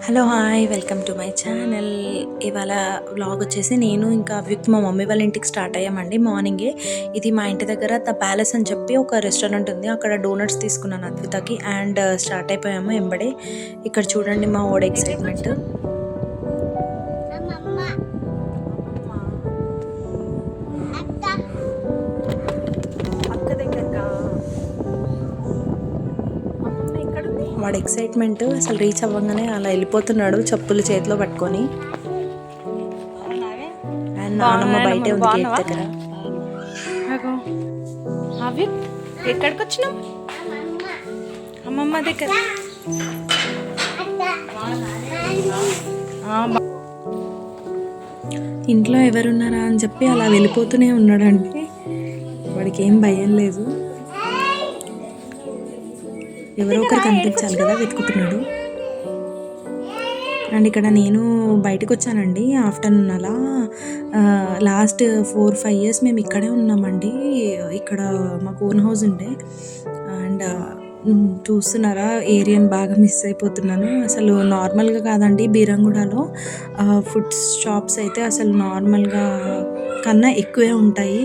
Hello hi welcome to my channel. ఇవాళ vlog వచ్చేసి నేను ఇంకా విత్ మా మమ్మీ వాళ్ళ ఇంటికి స్టార్ట్ అయ్యామండి మార్నింగే. ఇది మా ఇంటి దగ్గర ద ప్యాలెస్ అని చెప్పి ఒక రెస్టారెంట్ ఉంది. అక్కడ డోనట్స్ తీసుకున్నాను అద్వితకి అండ్ స్టార్ట్ అయిపోయాము ఎంబడే. ఇక్కడ చూడండి మా ఓడ ఎక్సైట్మెంట్. వాడు ఎక్సైట్మెంట్ అసలు రీచ్ అవ్వగానే అలా వెళ్ళిపోతున్నాడు చెప్పులు చేతిలో పట్టుకొని. అండ్ నాన్నమ్మ బయటే ఉంది గేట్ దగ్గర. ఎక్కడికి వచ్చినాం? అమ్మమ్మ దగ్గర. ఇంట్లో ఎవరున్నారా అని చెప్పి అలా వెళ్ళిపోతూనే ఉన్నాడంటే వాడికి ఏం భయం లేదు. ఎవరో ఒకరు కనిపించాలి కదా, వెతుకుతున్నాడు. అండ్ ఇక్కడ నేను బయటకు వచ్చానండి ఆఫ్టర్నూన్ అలా. లాస్ట్ 4-5 years మేము ఇక్కడే ఉన్నామండి. ఇక్కడ మాకు ఓన్ హౌస్ ఉండే. అండ్ చూస్తున్నారా ఏరియాని బాగా మిస్ అయిపోతున్నాను. అసలు నార్మల్గా కాదండి, బీరంగూడలో ఫుడ్ షాప్స్ అయితే అసలు నార్మల్గా కన్నా ఎక్కువే ఉంటాయి.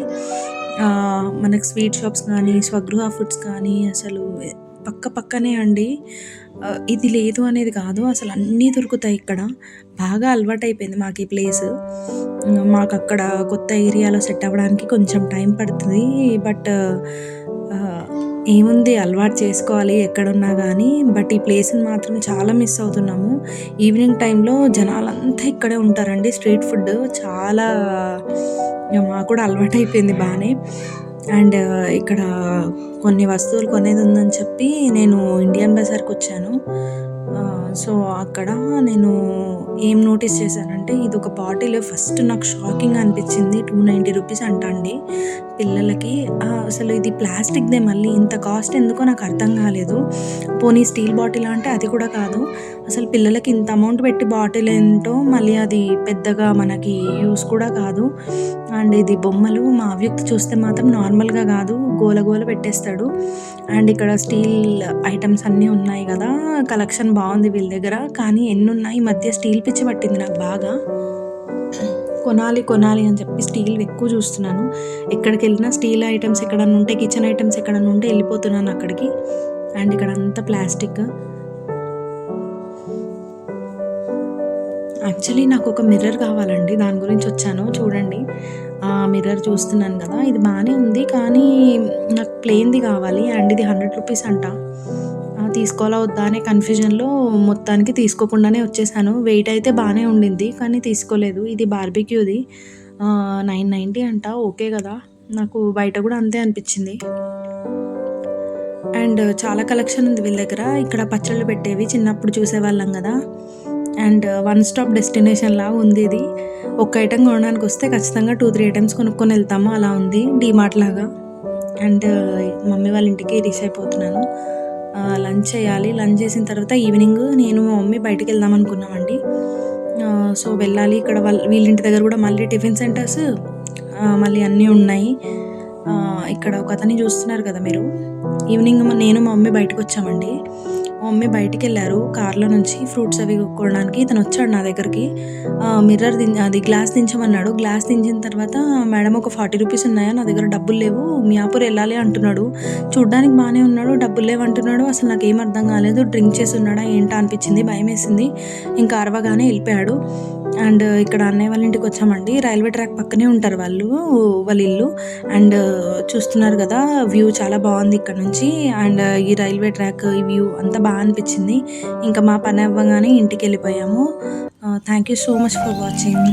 మనకు స్వీట్ షాప్స్ కానీ స్వగృహ ఫుడ్స్ కానీ అసలు పక్కనే అండి. ఇది లేదు అనేది కాదు, అసలు అన్నీ దొరుకుతాయి ఇక్కడ. బాగా అలవాటు అయిపోయింది మాకు ఈ ప్లేస్. మాకు అక్కడ కొత్త ఏరియాలో సెట్ అవ్వడానికి కొంచెం టైం పడుతుంది. బట్ ఏముంది, అలవాటు చేసుకోవాలి ఎక్కడున్నా కానీ. బట్ ఈ ప్లేస్ని మాత్రం చాలా మిస్ అవుతున్నాము. ఈవినింగ్ టైంలో జనాలంతా ఇక్కడే ఉంటారండి. స్ట్రీట్ ఫుడ్ చాలా మాకు కూడా అలవాటు అయిపోయింది బాగానే. అండ్ ఇక్కడ కొన్ని వస్తువులు కొనేది ఉందని చెప్పి నేను ఇండియన్ బజార్కి వచ్చాను. సో అక్కడ నేను ఏం నోటీస్ చేశానంటే, ఇది ఒక బాటిల్ ఫస్ట్ నాకు షాకింగ్ అనిపించింది. 290 రూపీస్ అంట అండి పిల్లలకి. అసలు ఇది ప్లాస్టిక్దే, మళ్ళీ ఇంత కాస్ట్ ఎందుకో నాకు అర్థం కాలేదు. పోనీ స్టీల్ బాటిల్ అంటే అది కూడా కాదు. అసలు పిల్లలకి ఇంత అమౌంట్ పెట్టి బాటిల్ ఏంటో, మళ్ళీ అది పెద్దగా మనకి యూస్ కూడా కాదు. అండ్ ఇది బొమ్మలు. మా అవ్యక్తి చూస్తే మాత్రం నార్మల్గా కాదు, గోల పెట్టేస్తాడు. అండ్ ఇక్కడ స్టీల్ ఐటమ్స్ అన్నీ ఉన్నాయి కదా, కలెక్షన్ బాగుంది వీళ్ళ దగ్గర. కానీ ఎన్ని ఉన్నాయి, ఈ మధ్య స్టీల్ పిచ్చి పట్టింది నాకు బాగా. కొనాలి అని చెప్పి స్టీల్ ఎక్కువ చూస్తున్నాను. ఎక్కడికి వెళ్ళినా స్టీల్ ఐటమ్స్ ఎక్కడన్నా ఉంటే, కిచెన్ ఐటమ్స్ ఎక్కడన్నా ఉంటే వెళ్ళిపోతున్నాను అక్కడికి. అండ్ ఇక్కడ అంతా ప్లాస్టిక్. యాక్చువల్లీ నాకు ఒక మిర్రర్ కావాలండి, దాని గురించి వచ్చాను. చూడండి మిర్రర్ చూస్తున్నాను కదా, ఇది బాగానే ఉంది కానీ నాకు ప్లెయిన్ది కావాలి. అండ్ ఇది 100 రూపీస్ అంట. తీసుకోవాలా వద్దా అనే కన్ఫ్యూజన్లో మొత్తానికి తీసుకోకుండానే వచ్చేసాను. వెయిట్ అయితే బాగానే ఉండింది కానీ తీసుకోలేదు. ఇది బార్బిక్యూది 990 అంట. ఓకే కదా, నాకు బయట కూడా అంతే అనిపించింది. అండ్ చాలా కలెక్షన్ ఉంది వీళ్ళ దగ్గర. ఇక్కడ పచ్చళ్ళు పెట్టేవి చిన్నప్పుడు చూసేవాళ్ళం కదా. అండ్ వన్ స్టాప్ డెస్టినేషన్ లాగా ఉంది ఇది. ఒక్క ఐటెం కొనడానికి వస్తే ఖచ్చితంగా 2-3 ఐటమ్స్ కొనుక్కొని వెళ్తాము, అలా ఉంది డీమార్ట్ లాగా. అండ్ మమ్మీ వాళ్ళ ఇంటికి రీచ్ అయిపోతున్నాను. లంచ్ చేయాలి. లంచ్ చేసిన తర్వాత ఈవినింగ్ నేను మా మమ్మీ బయటికి వెళ్దాం అనుకున్నామండి. సో వెళ్ళాలి. ఇక్కడ వీళ్ళ ఇంటి దగ్గర కూడా మళ్ళీ టిఫిన్ సెంటర్స్ మళ్ళీ అన్నీ ఉన్నాయి. ఇక్కడ ఒక అతన్ని చూస్తున్నారు కదా మీరు. ఈవినింగ్ నేను మా మమ్మీ బయటకు వచ్చామండి. మా మమ్మీ బయటికి వెళ్ళారు కార్లో నుంచి ఫ్రూట్స్ అవి కొనడానికి. ఇతను వచ్చాడు నా దగ్గరికి. మిర్రర్ అది గ్లాస్ దించమన్నాడు. గ్లాస్ దించిన తర్వాత, మేడం ఒక 40 రూపీస్ ఉన్నాయా, నా దగ్గర డబ్బులు లేవు, మియాపూర్ వెళ్ళాలి అంటున్నాడు. చూడ్డానికి బాగానే ఉన్నాడు, డబ్బులు లేవు అంటున్నాడు. అసలు నాకు ఏం అర్థం కాలేదు. డ్రింక్ చేసి ఉన్నాడా ఏంటా అనిపించింది, భయం వేసింది. ఇంకా అరవగానే వెళ్ళిపోయాడు. అండ్ ఇక్కడ అన్నయ్య వాళ్ళ ఇంటికి వచ్చామండి. రైల్వే ట్రాక్ పక్కనే ఉంటారు వాళ్ళ ఇల్లు. అండ్ చూస్తున్నారు కదా, వ్యూ చాలా బాగుంది ఇక్కడ నుంచి. అండ్ ఈ రైల్వే ట్రాక్, ఈ వ్యూ అంతా బాగా అనిపించింది. ఇంకా మా పని అవ్వగానే ఇంటికి వెళ్ళిపోయాము. Thank you so much for watching.